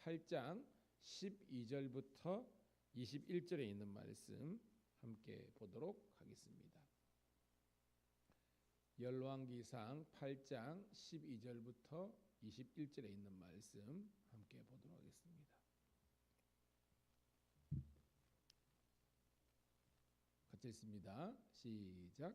8장 12절부터 21절에 있는 말씀 함께 보도록 하겠습니다. 열왕기상 8장 12절부터 21절에 있는 말씀 함께 보도록 하겠습니다. 같이 읽습니다. 시작.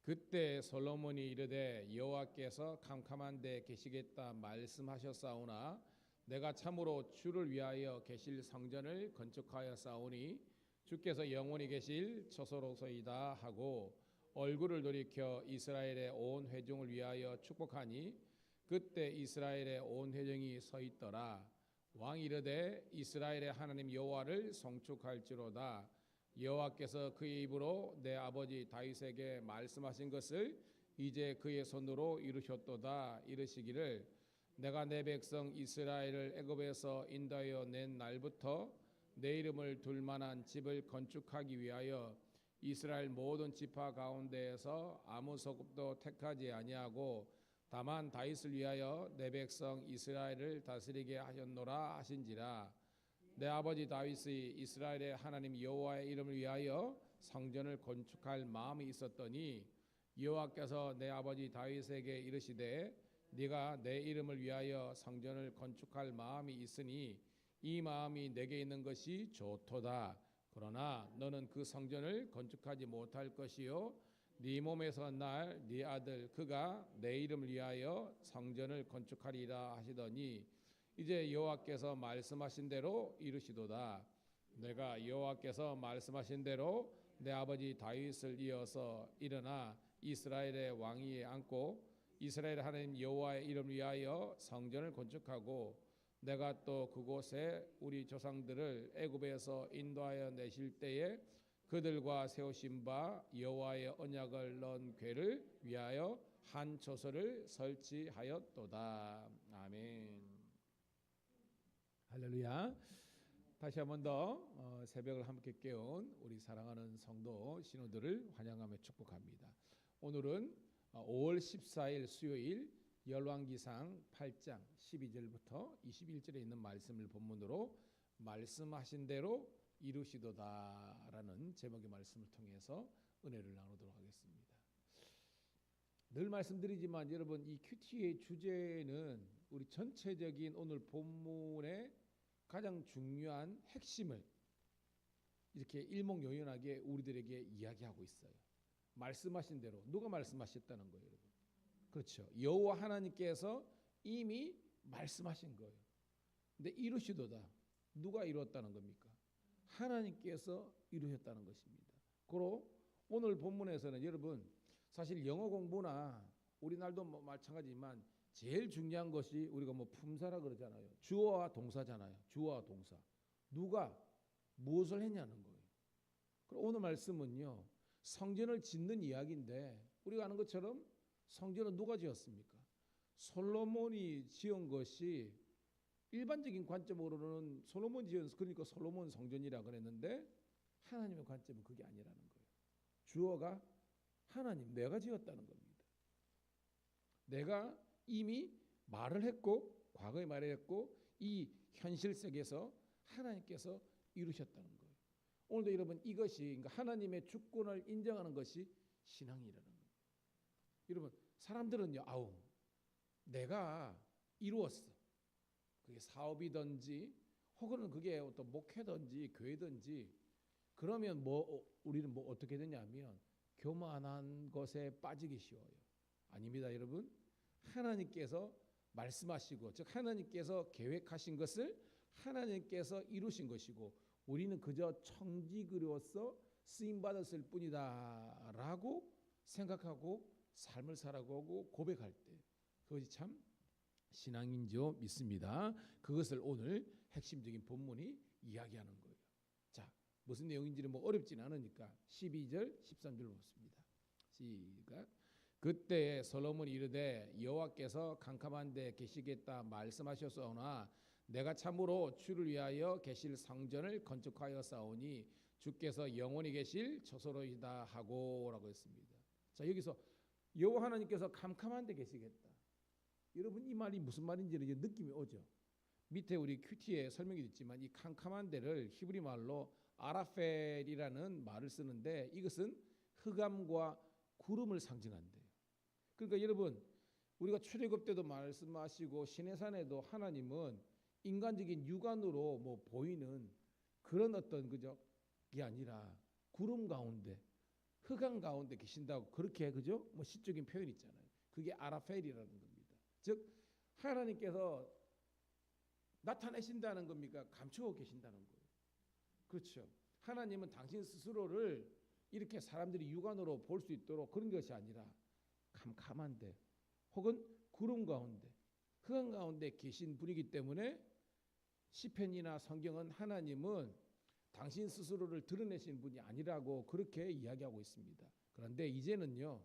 그때 솔로몬이 이르되 여호와께서 캄캄한 데 계시겠다 말씀하셨사오나 내가 참으로 주를 위하여 계실 성전을 건축하였사오니 주께서 영원히 계실 처소로소이다 하고 얼굴을 돌이켜 이스라엘의 온 회중을 위하여 축복하니 그때 이스라엘의 온 회중이 서 있더라. 왕이 이르되 이스라엘의 하나님 여호와를 송축할지로다. 여호와께서 그의 입으로 내 아버지 다윗에게 말씀하신 것을 이제 그의 손으로 이루셨도다. 이르시기를 내가 내 백성 이스라엘을 애굽에서 인도하여 낸 날부터 내 이름을 둘 만한 집을 건축하기 위하여 이스라엘 모든 지파 가운데에서 아무 소급도 택하지 아니하고 다만 다윗을 위하여 내 백성 이스라엘을 다스리게 하셨노라 하신지라. 내 아버지 다윗이 이스라엘의 하나님 여호와의 이름을 위하여 성전을 건축할 마음이 있었더니 여호와께서 내 아버지 다윗에게 이르시되 네가 내 이름을 위하여 성전을 건축할 마음이 있으니 이 마음이 내게 있는 것이 좋도다. 그러나 너는 그 성전을 건축하지 못할 것이요 네 몸에서 날 네 아들 그가 내 이름을 위하여 성전을 건축하리라 하시더니 이제 여호와께서 말씀하신 대로 이루시도다. 내가 여호와께서 말씀하신 대로 내 아버지 다윗을 이어서 일어나 이스라엘의 왕위에 앉고 이스라엘 하나님 여호와의 이름을 위하여 성전을 건축하고 내가 또 그곳에 우리 조상들을 애굽에서 인도하여 내실 때에 그들과 세우신 바 여호와의 언약을 넣은 궤를 위하여 한 초소를 설치하였도다. 아멘. 할렐루야. 다시 한 번 더 새벽을 함께 깨운 우리 사랑하는 성도 신우들을 환영하며 축복합니다. 오늘은 5월 14일 수요일 열왕기상 8장 12절부터 21절에 있는 말씀을 본문으로 말씀하신 대로 이루시도다라는 제목의 말씀을 통해서 은혜를 나누도록 하겠습니다. 늘 말씀드리지만 여러분 이 큐티의 주제는 우리 전체적인 오늘 본문의 가장 중요한 핵심을 이렇게 일목요연하게 우리들에게 이야기하고 있어요. 말씀하신 대로 누가 말씀하셨다는 거예요, 여러분? 그렇죠. 여호와 하나님께서 이미 말씀하신 거예요. 근데 이루시도다. 누가 이루었다는 겁니까? 하나님께서 이루셨다는 것입니다. 그리고 오늘 본문에서는 여러분 사실 영어 공부나 우리날도 마찬가지지만 제일 중요한 것이 우리가 품사라 그러잖아요. 주어와 동사잖아요. 주어와 동사. 누가 무엇을 했냐는 거예요. 그리고 오늘 말씀은요. 성전을 짓는 이야기인데 우리가 아는 것처럼 성전은 누가 지었습니까? 솔로몬이 지은 것이 일반적인 관점으로는 솔로몬 지은 그러니까 솔로몬 성전이라 그랬는데 하나님의 관점은 그게 아니라는 거예요. 주어가 하나님 내가 지었다는 겁니다. 내가 이미 말을 했고 과거에 말했고 이 현실 세계에서 하나님께서 이루셨다는 거예요. 오늘도 여러분 이것이 그러니까 하나님의 주권을 인정하는 것이 신앙이라는 거예요. 여러분 사람들은요, 내가 이루었어. 그게 사업이든지 혹은 그게 어떤 목회든지 교회든지 그러면 우리는 어떻게 되냐면 교만한 것에 빠지기 쉬워요. 아닙니다, 여러분. 하나님께서 말씀하시고 즉 하나님께서 계획하신 것을 하나님께서 이루신 것이고 우리는 그저 청지기로서 쓰임 받았을 뿐이다라고 생각하고 삶을 살아가고 고백할 때 그것이 참 신앙인 줄 믿습니다. 그것을 오늘 핵심적인 본문이 이야기하는 거예요. 자, 무슨 내용인지는 어렵진 않으니까 12절 13절 보겠습니다. 시작. 그때 솔로몬이 이르되 여호와께서 캄캄한 데 계시겠다 말씀하셨사오나 내가 참으로 주를 위하여 계실 성전을 건축하였사오니 주께서 영원히 계실 처소로이다 하고라고 했습니다. 자, 여기서 여호와 하나님께서 캄캄한 데 계시겠다. 여러분 이 말이 무슨 말인지 이제 느낌이 오죠. 밑에 우리 큐티에 설명이 됐지만 이 캄캄한 데를 히브리 말로 아라펠이라는 말을 쓰는데 이것은 흑암과 구름을 상징한대요. 그러니까 여러분 우리가 출애굽 때도 말씀하시고 시내산에도 하나님은 인간적인 육안으로 뭐 보이는 그런 어떤 그저 게 아니라 구름 가운데 흑암 가운데 계신다고 그렇게 그죠? 뭐 시적인 표현 있잖아요. 그게 아라펠이라는 겁니다. 즉 하나님께서 나타내신다는 겁니까? 감추고 계신다는 거예요. 그렇죠. 하나님은 당신 스스로를 이렇게 사람들이 육안으로 볼 수 있도록 그런 것이 아니라 캄캄한데 혹은 구름 가운데 흑암 가운데 계신 분이기 때문에 시편이나 성경은 하나님은 당신 스스로를 드러내신 분이 아니라고 그렇게 이야기하고 있습니다. 그런데 이제는요,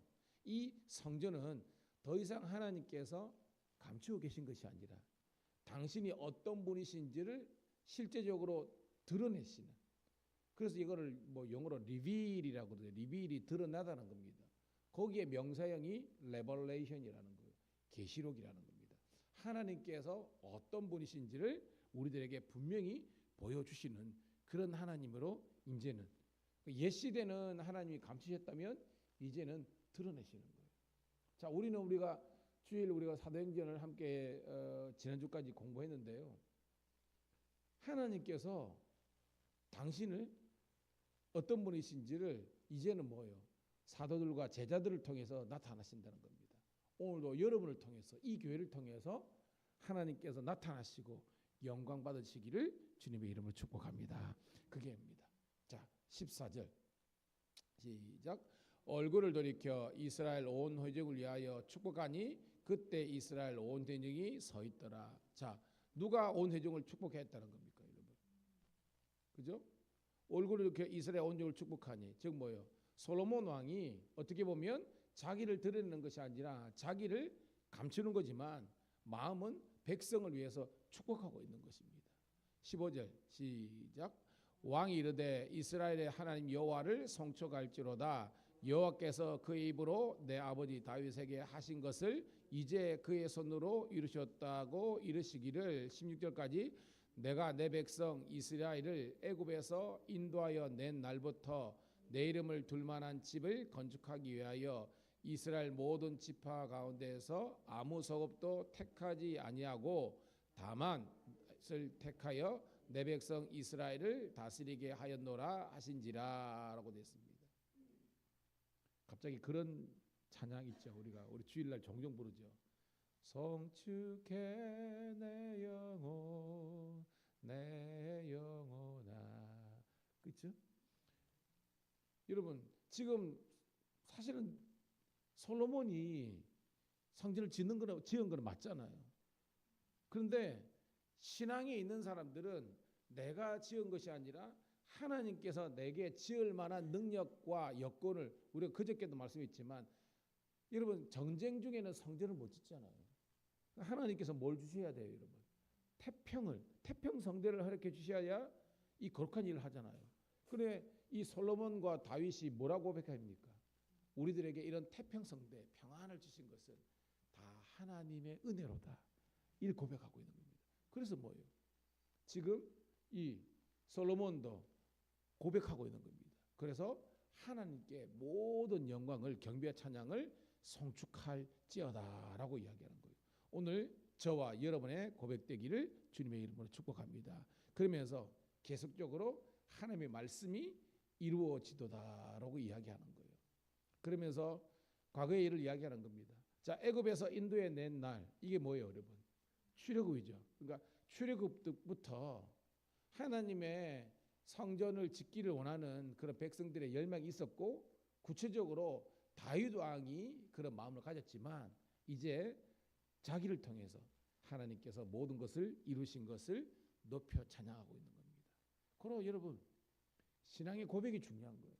이 성전은 더 이상 하나님께서 감추고 계신 것이 아니라 당신이 어떤 분이신지를 실제적으로 드러내시는. 그래서 이거를 뭐 영어로 리빌이라고 그러죠. 리빌이 드러나다는 겁니다. 거기에 명사형이 레벌레이션이라는 거예요. 계시록이라는 겁니다. 하나님께서 어떤 분이신지를 우리들에게 분명히 보여주시는 그런 하나님으로 이제는 옛 시대는 하나님이 감추셨다면 이제는 드러내시는 거예요. 자, 우리가 주일 우리가 사도행전을 함께 지난주까지 공부했는데요. 하나님께서 당신을 어떤 분이신지를 이제는 뭐예요? 사도들과 제자들을 통해서 나타나신다는 겁니다. 오늘도 여러분을 통해서 이 교회를 통해서 하나님께서 나타나시고 영광 받으시기를 주님의 이름으로 축복합니다. 그게입니다. 자, 14절 시작. 얼굴을 돌이켜 이스라엘 온 회중을 위하여 축복하니 그때 이스라엘 온 회중이 서 있더라. 자, 누가 온 회중을 축복했다는 겁니까, 여러분? 그죠? 얼굴을 이렇게 이스라엘 온 회중을 축복하니 즉 뭐예요? 솔로몬 왕이 어떻게 보면 자기를 드러내는 것이 아니라 자기를 감추는 거지만 마음은 백성을 위해서 축복하고 있는 것입니다. 15절 시작. 왕이 이르되 이스라엘의 하나님 여호와를 송축할지로다. 여호와께서 그의 입으로 내 아버지 다윗에게 하신 것을 이제 그의 손으로 이루셨다고 이르시기를 16절까지 내가 내 백성 이스라엘을 애굽에서 인도하여 낸 날부터 내 이름을 둘 만한 집을 건축하기 위하여 이스라엘 모든 지파 가운데에서 아무 소급도 택하지 아니하고 다만 을 택하여 내 백성 이스라엘을 다스리게 하였노라 하신지라라고 됐습니다. 갑자기 그런 찬양 있죠. 우리 주일날 종종 부르죠. 송축해 내 영혼아. 그렇죠? 여러분 지금 사실은 솔로몬이 성전을 지은 거는 맞잖아요. 그런데 신앙에 있는 사람들은 내가 지은 것이 아니라 하나님께서 내게 지을 만한 능력과 여건을 우리가 그저께도 말씀했지만 여러분 전쟁 중에는 성전을 못 짓잖아요. 하나님께서 뭘 주셔야 돼요, 여러분? 태평 성대를 허락해 주셔야 이 거룩한 일을 하잖아요. 그래 이 솔로몬과 다윗이 뭐라고 고백합니까? 우리들에게 이런 태평 성대 평안을 주신 것은 다 하나님의 은혜로다. 이를 고백하고 있는 겁니다. 그래서 뭐예요? 지금 이 솔로몬도 고백하고 있는 겁니다. 그래서 하나님께 모든 영광을 경배와 찬양을 송축할지어다라고 이야기하는 거예요. 오늘 저와 여러분의 고백되기를 주님의 이름으로 축복합니다. 그러면서 계속적으로 하나님의 말씀이 이루어지도다라고 이야기하는 거예요. 그러면서 과거의 일을 이야기하는 겁니다. 자, 애굽에서 인도에 낸 날 이게 뭐예요, 여러분? 출애굽이죠. 그러니까 출애굽부터 하나님의 성전을 짓기를 원하는 그런 백성들의 열망이 있었고 구체적으로 다윗 왕이 그런 마음을 가졌지만 이제 자기를 통해서 하나님께서 모든 것을 이루신 것을 높여 찬양하고 있는 겁니다. 그러나 여러분 신앙의 고백이 중요한 거예요.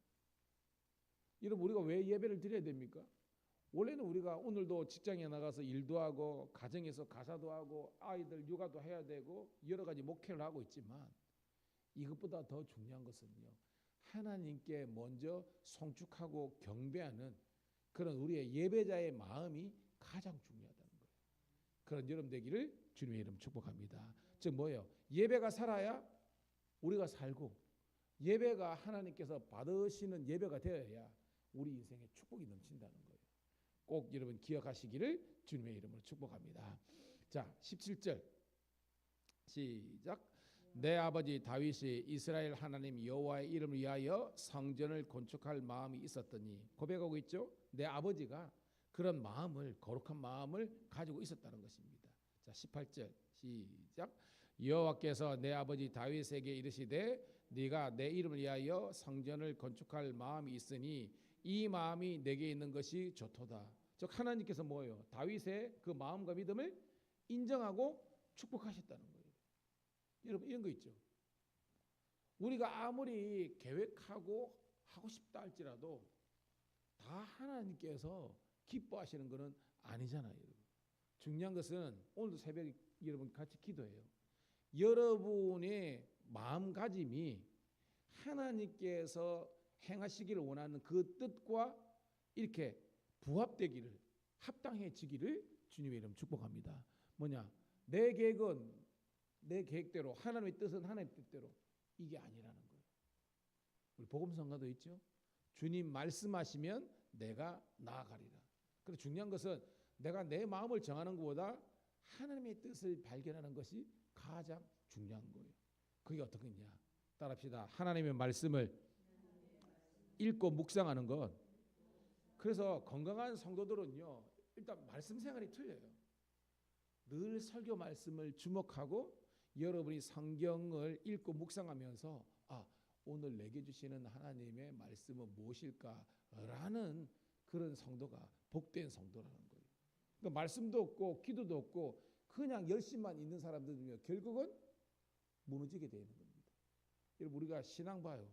여러분 우리가 왜 예배를 드려야 됩니까? 원래는 우리가 오늘도 직장에 나가서 일도 하고 가정에서 가사도 하고 아이들 육아도 해야 되고 여러 가지 목회를 하고 있지만 이것보다 더 중요한 것은요. 하나님께 먼저 송축하고 경배하는 그런 우리의 예배자의 마음이 가장 중요하다는 거예요. 그런 여러분 되기를 주님의 이름 축복합니다. 즉 뭐예요? 예배가 살아야 우리가 살고, 예배가 하나님께서 받으시는 예배가 되어야 우리 인생에 축복이 넘친다는 거예요. 꼭 여러분 기억하시기를 주님의 이름으로 축복합니다. 자, 17절 시작. 내 아버지 다윗이 이스라엘 하나님 여호와의 이름을 위하여 성전을 건축할 마음이 있었더니, 고백하고 있죠. 내 아버지가 그런 마음을, 거룩한 마음을 가지고 있었다는 것입니다. 자, 18절 시작. 여호와께서 내 아버지 다윗에게 이르시되 네가 내 이름을 위하여 성전을 건축할 마음이 있으니 이 마음이 내게 있는 것이 좋도다. 즉 하나님께서 뭐예요? 다윗의 그 마음과 믿음을 인정하고 축복하셨다는 거예요. 여러분 이런 거 있죠. 우리가 아무리 계획하고 하고 싶다 할지라도 다 하나님께서 기뻐하시는 것은 아니잖아요. 여러분. 중요한 것은 오늘도 새벽에 여러분 같이 기도해요. 여러분의 마음가짐이 하나님께서 행하시기를 원하는 그 뜻과 이렇게 부합되기를, 합당해지기를 주님의 이름 축복합니다. 뭐냐? 내 계획은 내 계획대로, 하나님의 뜻은 하나님의 뜻대로, 이게 아니라는 거예요. 우리 복음성가도 있죠. 주님 말씀하시면 내가 나아가리라. 그래서 중요한 것은 내가 내 마음을 정하는 것보다 하나님의 뜻을 발견하는 것이 가장 중요한 거예요. 그게 어떻겠냐? 따라합시다. 하나님의 말씀을 읽고 묵상하는 것. 그래서 건강한 성도들은요, 일단 말씀 생활이 틀려요. 늘 설교 말씀을 주목하고 여러분이 성경을 읽고 묵상하면서 오늘 내게 주시는 하나님의 말씀은 무엇일까라는 그런 성도가 복된 성도라는 거예요. 그러니까 말씀도 없고 기도도 없고 그냥 열심만 있는 사람들은요, 결국은 무너지게 되는 겁니다. 여러분 우리가 신앙 봐요.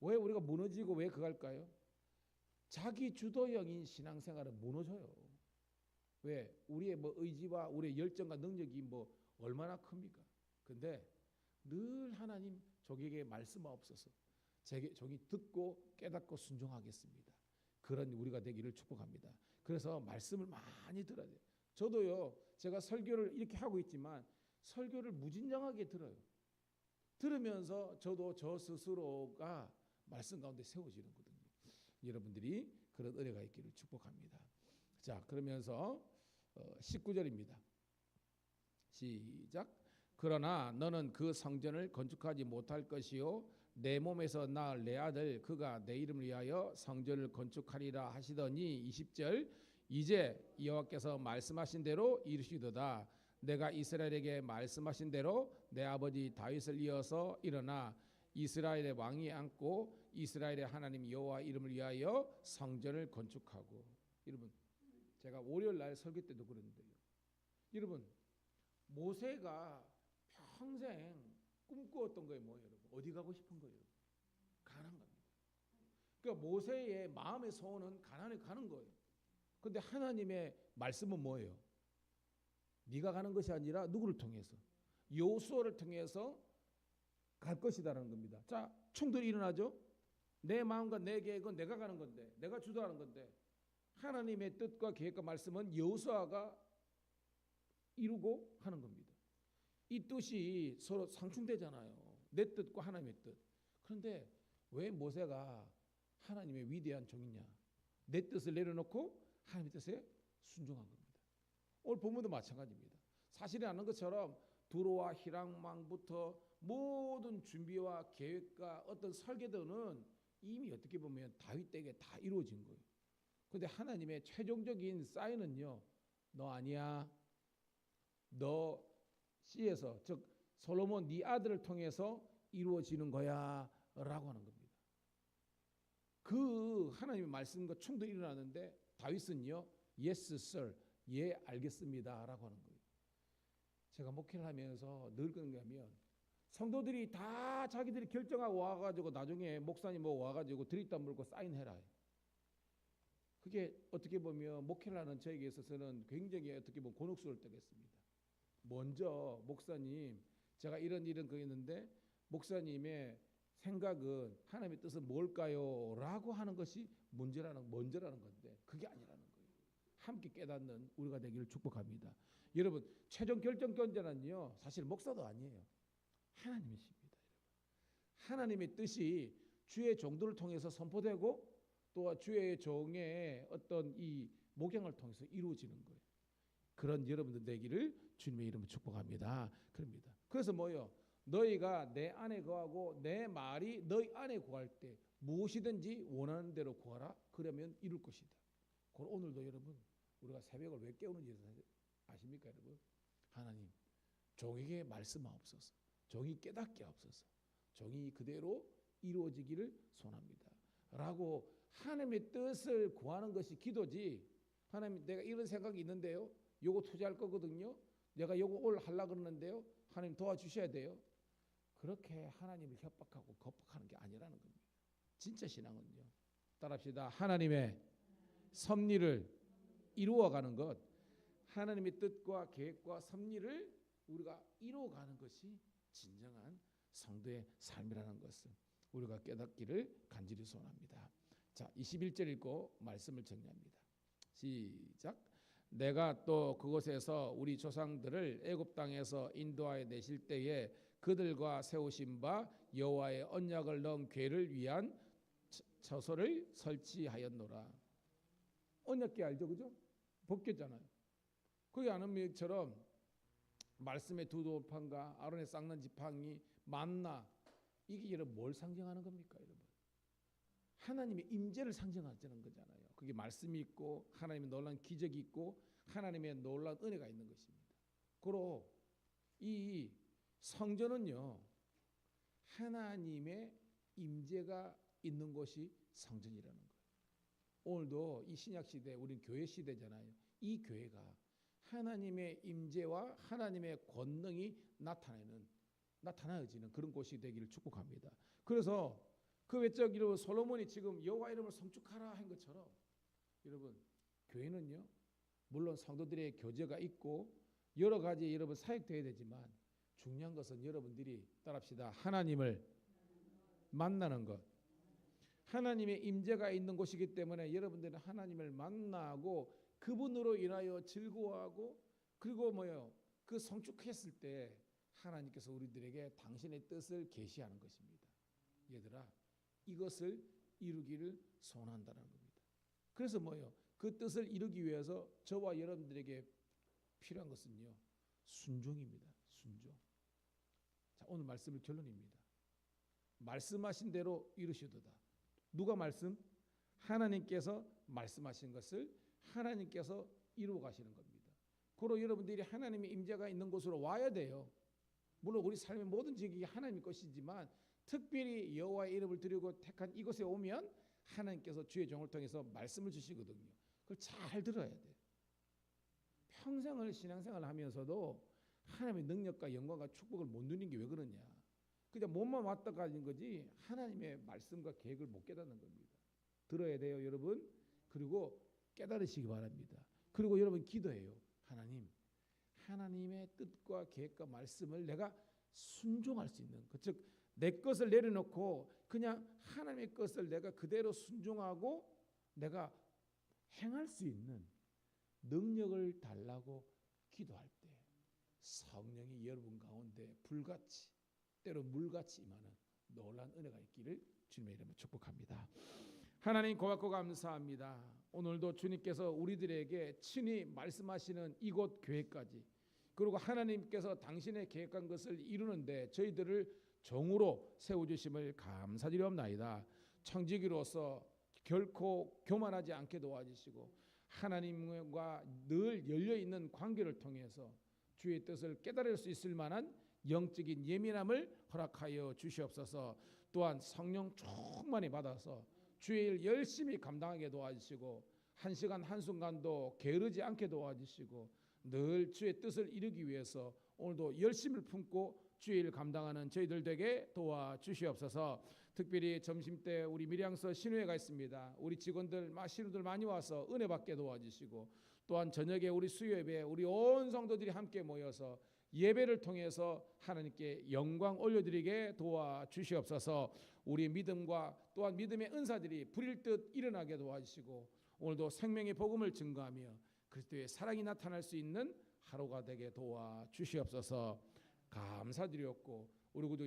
왜 우리가 무너지고 왜 그럴까요? 자기 주도형인 신앙생활은 무너져요. 왜? 우리의 뭐 의지와 우리의 열정과 능력이 뭐 얼마나 큽니까? 근데 늘 하나님 저에게 말씀하옵소서. 종이 듣고 깨닫고 순종하겠습니다. 그런 우리가 되기를 축복합니다. 그래서 말씀을 많이 들어야 돼요. 저도요, 제가 설교를 이렇게 하고 있지만 설교를 무진장하게 들어요. 들으면서 저도 저 스스로가 말씀 가운데 세워지는 거거든요. 여러분들이 그런 은혜가 있기를 축복합니다. 자, 그러면서 19절입니다. 시작. 그러나 너는 그 성전을 건축하지 못할 것이요 내 몸에서 낳을 내 아들 그가 내 이름을 위하여 성전을 건축하리라 하시더니 20절. 이제 여호와께서 말씀하신 대로 이루시도다. 내가 이스라엘에게 말씀하신 대로 내 아버지 다윗을 이어서 일어나 이스라엘의 왕이 앉고 이스라엘의 하나님 여호와 이름을 위하여 성전을 건축하고. 여러분 제가 월요일 날 설교 때도 그랬는데요. 여러분 모세가 평생 꿈꾸었던 거예요. 뭐예요, 여러분? 어디 가고 싶은 거예요? 가나안 갑니다. 그러니까 모세의 마음의 소원은 가나안에 가는 거예요. 근데 하나님의 말씀은 뭐예요? 네가 가는 것이 아니라 누구를 통해서? 여호수아를 통해서 갈 것이다라는 겁니다. 자, 충돌이 일어나죠. 내 마음과 내 계획은 내가 가는 건데, 내가 주도하는 건데, 하나님의 뜻과 계획과 말씀은 여호수아가 이루고 하는 겁니다. 이 뜻이 서로 상충되잖아요. 내 뜻과 하나님의 뜻. 그런데 왜 모세가 하나님의 위대한 종이냐? 내 뜻을 내려놓고 하나님의 뜻에 순종한 겁니다. 오늘 본문도 마찬가지입니다. 사실이 아는 것처럼 두로와 히랑망부터 모든 준비와 계획과 어떤 설계도는 이미 어떻게 보면 다윗 댁에 다 이루어진 거예요. 그런데 하나님의 최종적인 사인은요, 너 아니야. 너 씨에서, 즉 솔로몬 네 아들을 통해서 이루어지는 거야 라고 하는 겁니다. 그 하나님의 말씀과 충돌이 일어나는데 다윗은요, yes sir, 예 알겠습니다 라고 하는 거예요. 제가 목회를 하면서 늘 그런 게 하면 성도들이 다 자기들이 결정하고 와가지고 나중에 목사님 뭐 와가지고 드립다 물고 사인해라. 그게 어떻게 보면 목회를 하는 저에게 있어서는 굉장히 어떻게 보면 곤혹스러울 때가 있습니다. 먼저 목사님 제가 이런 거 있는데 목사님의 생각은 하나님의 뜻은 뭘까요? 라고 하는 것이 먼저라는 건데 그게 아니라는 거예요. 함께 깨닫는 우리가 되기를 축복합니다. 여러분, 최종 결정권자는요 사실 목사도 아니에요. 하나님이십니다. 하나님의 뜻이 주의 종들을 통해서 선포되고 또 주의 종의 어떤 이 목양을 통해서 이루어지는 거예요. 그런 여러분들 되기를 주님의 이름으로 축복합니다. 그럽니다. 그래서 뭐요? 너희가 내 안에 거하고 내 말이 너희 안에 거할 때 무엇이든지 원하는 대로 구하라. 그러면 이룰 것이다. 그럼 오늘도 여러분 우리가 새벽을 왜 깨우는지 아십니까 여러분? 하나님 종에게 말씀하옵소서. 종이 깨닫게 하옵소서. 종이 그대로 이루어지기를 소원합니다. 라고 하나님의 뜻을 구하는 것이 기도지. 하나님 내가 이런 생각이 있는데요. 요거 투자할 거거든요. 내가 요거 올 하려고 그러는데요. 하나님 도와주셔야 돼요. 그렇게 하나님을 협박하고 겁박하는 게 아니라는 겁니다. 진짜 신앙은요. 따라합시다. 하나님의 섭리를 이루어가는 것. 하나님의 뜻과 계획과 섭리를 우리가 이루어가는 것이 진정한 성도의 삶이라는 것을 우리가 깨닫기를 간절히 소원합니다. 자, 21절 읽고 말씀을 정리합니다. 시작. 내가 또 그곳에서 우리 조상들을 애굽 땅에서 인도하여 내실 때에 그들과 세우신 바 여호와의 언약을 넣은 궤를 위한 처소를 설치하였노라. 언약궤 알죠, 그죠? 벗겼잖아요. 거기 아는미처럼 말씀의 두 돌판과 아론의 쌍난 지팡이, 만나, 이게 여러분 뭘 상징하는 겁니까, 여러분? 하나님의 임재를 상징하는 거잖아요. 그게 말씀이 있고 하나님의 놀라운 기적이 있고 하나님의 놀라운 은혜가 있는 것입니다. 그리고 이 성전은요 하나님의 임재가 있는 곳이 성전이라는 거예요. 오늘도 이 신약 시대 우리는 교회 시대잖아요. 이 교회가 하나님의 임재와 하나님의 권능이 나타나지는 그런 곳이 되기를 축복합니다. 그래서 그 외적 이름 솔로몬이 지금 여호와 이름을 성축하라 한 것처럼 여러분 교회는요 물론 성도들의 교제가 있고 여러 가지 여러분 사역돼야 되지만 중요한 것은 여러분들이 따라합시다. 하나님을 만나는 것. 하나님의 임재가 있는 곳이기 때문에 여러분들은 하나님을 만나고 그분으로 인하여 즐거워하고 그리고 뭐요? 그 성축했을 때 하나님께서 우리들에게 당신의 뜻을 계시하는 것입니다. 얘들아 이것을 이루기를 소원한다는 겁니다. 그래서 뭐요? 그 뜻을 이루기 위해서 저와 여러분들에게 필요한 것은요. 순종입니다. 순종. 자, 오늘 말씀의 결론입니다. 말씀하신 대로 이루시도다. 누가 말씀? 하나님께서 말씀하신 것을 하나님께서 이루어 가시는 겁니다. 그리고 여러분들이 하나님의 임재가 있는 곳으로 와야 돼요. 물론 우리 삶의 모든 지역이 하나님의 것이지만 특별히 여호와의 이름을 드리고 택한 이곳에 오면 하나님께서 주의 종을 통해서 말씀을 주시거든요. 그걸 잘 들어야 돼요. 평생을 신앙생활을 하면서도 하나님의 능력과 영광과 축복을 못 누리는 게 왜 그러냐. 그냥 몸만 왔다 가는 거지 하나님의 말씀과 계획을 못 깨닫는 겁니다. 들어야 돼요 여러분. 그리고 깨달으시기 바랍니다. 그리고 여러분 기도해요. 하나님의 뜻과 계획과 말씀을 내가 순종할 수 있는 것. 즉 내 것을 내려놓고 그냥 하나님의 것을 내가 그대로 순종하고 내가 행할 수 있는 능력을 달라고 기도할 때 성령이 여러분 가운데 불같이 때로 물같이 임하는 놀라운 은혜가 있기를 주님의 이름으로 축복합니다. 하나님 고맙고 감사합니다. 오늘도 주님께서 우리들에게 친히 말씀하시는 이곳 교회까지 그리고 하나님께서 당신의 계획한 것을 이루는데 저희들을 종으로 세워주심을 감사드리옵나이다. 청지기로서 결코 교만하지 않게 도와주시고 하나님과 늘 열려있는 관계를 통해서 주의 뜻을 깨달을 수 있을 만한 영적인 예민함을 허락하여 주시옵소서. 또한 성령 충만히 받아서 주의 일 열심히 감당하게 도와주시고 한 시간 한순간도 게으르지 않게 도와주시고 늘 주의 뜻을 이루기 위해서 오늘도 열심을 품고 주의 일을 감당하는 저희들 되게 도와주시옵소서. 특별히 점심때 우리 밀양서 신우회가 있습니다. 우리 직원들 신우들 많이 와서 은혜 받게 도와주시고 또한 저녁에 우리 수요예배 우리 온 성도들이 함께 모여서 예배를 통해서 하나님께 영광 올려드리게 도와주시옵소서. 우리 믿음과 또한 믿음의 은사들이 불일 듯 일어나게 도와주시고 오늘도 생명의 복음을 증거하며 그리스도의 사랑이 나타날 수 있는 하루가 되게 도와 주시옵소서. 감사드렸고 우리 구도